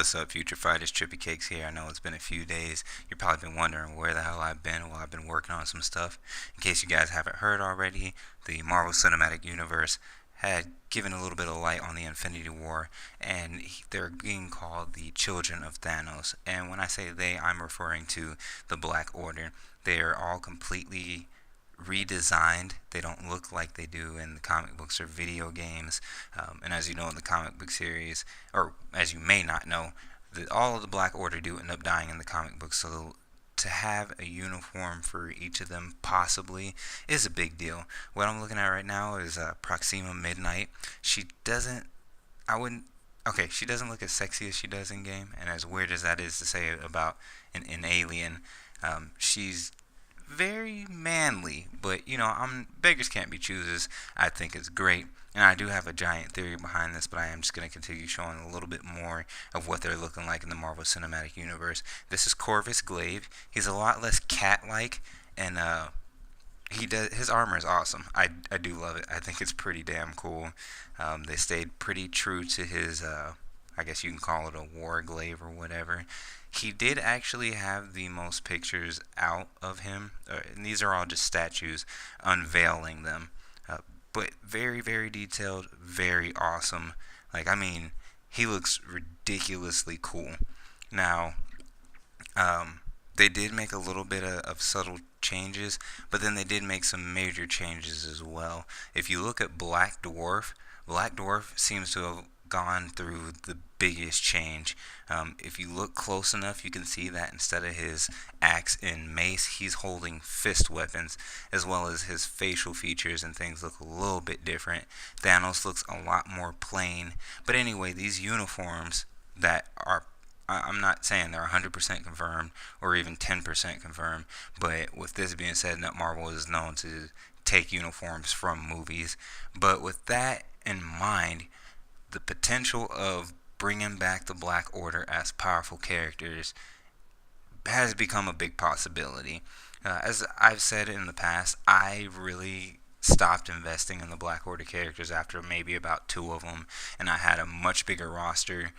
What's up, Future Fighters? Trippy Cakes here. I know it's been a few days. You've probably been wondering where the hell I've been. Well, I've been working on some stuff. In case you guys haven't heard already, the Marvel Cinematic Universe had given a little bit of light on the Infinity War, and they're being called the Children of Thanos. And when I say they, I'm referring to the Black Order. They are all completely redesigned. They don't look like they do in the comic books or video games. And as you know, in the comic book series, or as you may not know, all of the Black Order do end up dying in the comic books. So to have a uniform for each of them possibly is a big deal. What I'm looking at right now is Proxima Midnight. She doesn't, I wouldn't, okay, she doesn't look as sexy as she does in game, and as weird as that is to say about an alien, she's very manly, but beggars can't be choosers. I think it's great, and I do have a giant theory behind this, but I am just going to continue showing a little bit more of what they're looking like in the Marvel Cinematic Universe. This is Corvus Glaive. He's a lot less cat-like, and his armor is awesome. I do love it. I think it's pretty damn cool. They stayed pretty true to his I guess you can call it a war glaive or whatever. He did actually have the most pictures out of him, and these are all just statues unveiling them. But very, very detailed, very awesome. Like, I mean, he looks ridiculously cool. Now, they did make a little bit of subtle changes, but then they did make some major changes as well. If you look at Black Dwarf seems to have gone through the biggest change. If you look close enough, you can see that instead of his axe and mace, he's holding fist weapons, as well as his facial features and things look a little bit different. Thanos looks a lot more plain. But anyway, these uniforms that are, I'm not saying they're 100% confirmed or even 10% confirmed, but with this being said, that Marvel is known to take uniforms from movies. But with that in mind, the potential of bringing back the Black Order as powerful characters has become a big possibility. As I've said in the past, I really stopped investing in the Black Order characters after maybe about two of them, and I had a much bigger roster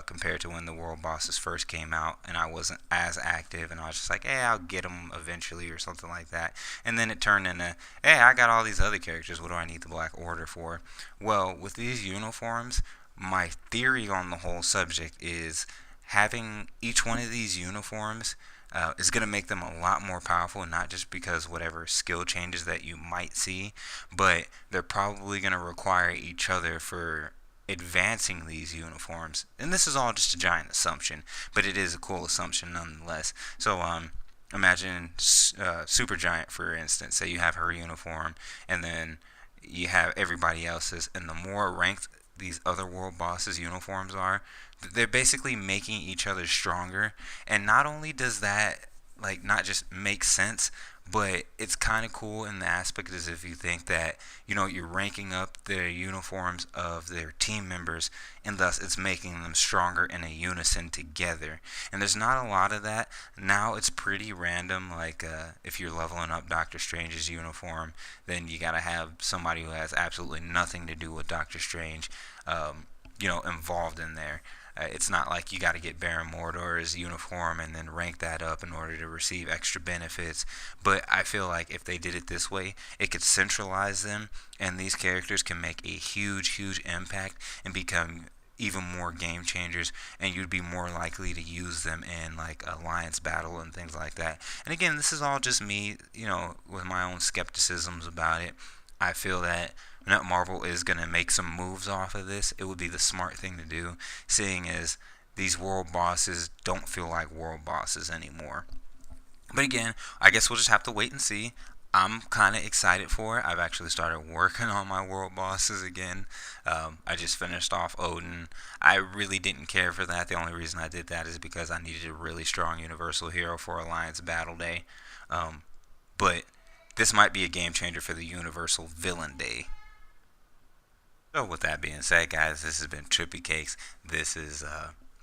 compared to when the World Bosses first came out, and I wasn't as active, and I was just like, hey, I'll get them eventually or something like that. And then it turned into, hey, I got all these other characters, what do I need the Black Order for? Well, with these uniforms, my theory on the whole subject is having each one of these uniforms is going to make them a lot more powerful, not just because whatever skill changes that you might see, but they're probably going to require each other for advancing these uniforms. And this is all just a giant assumption, but it is a cool assumption nonetheless. So imagine Supergiant, for instance. Say you have her uniform, and then you have everybody else's, and the more ranked these other world bosses uniforms are, they're basically making each other stronger. And not only does that like not just make sense, but it's kind of cool in the aspect as if you think that you're ranking up the uniforms of their team members, and thus it's making them stronger in a unison together. And there's not a lot of that now. It's pretty random. Like if you're leveling up Doctor Strange's uniform, then you gotta have somebody who has absolutely nothing to do with Doctor Strange involved in there. It's not like you got to get Baron Mordor's uniform and then rank that up in order to receive extra benefits. But I feel like if they did it this way, it could centralize them, and these characters can make a huge, huge impact and become even more game changers, and you'd be more likely to use them in like alliance battle and things like that. And again, this is all just me, with my own skepticisms about it. I feel that Marvel is going to make some moves off of this. It would be the smart thing to do, seeing as these world bosses don't feel like world bosses anymore. But again, I guess we'll just have to wait and see. I'm kind of excited for it. I've actually started working on my world bosses again. I just finished off Odin. I really didn't care for that. The only reason I did that is because I needed a really strong Universal hero for Alliance Battle Day. But this might be a game changer for the Universal Villain Day. So with that being said, guys, this has been Trippy Cakes. This is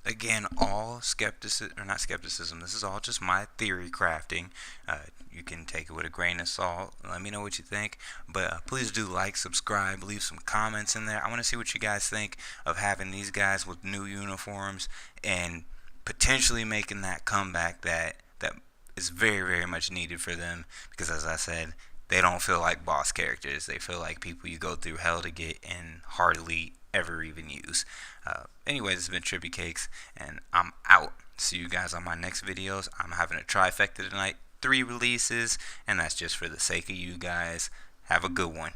Again, all skepticism, or not skepticism, this is all just my theory crafting. You can take it with a grain of salt. Let me know what you think. But please do like, subscribe, leave some comments in there. I want to see what you guys think of having these guys with new uniforms and potentially making that comeback that is very, very much needed for them. Because as I said, they don't feel like boss characters. They feel like people you go through hell to get and hardly ever even use. Anyways, it's been Trippy Cakes, and I'm out. See you guys on my next videos. I'm having a trifecta tonight, 3 releases, and that's just for the sake of you guys. Have a good one.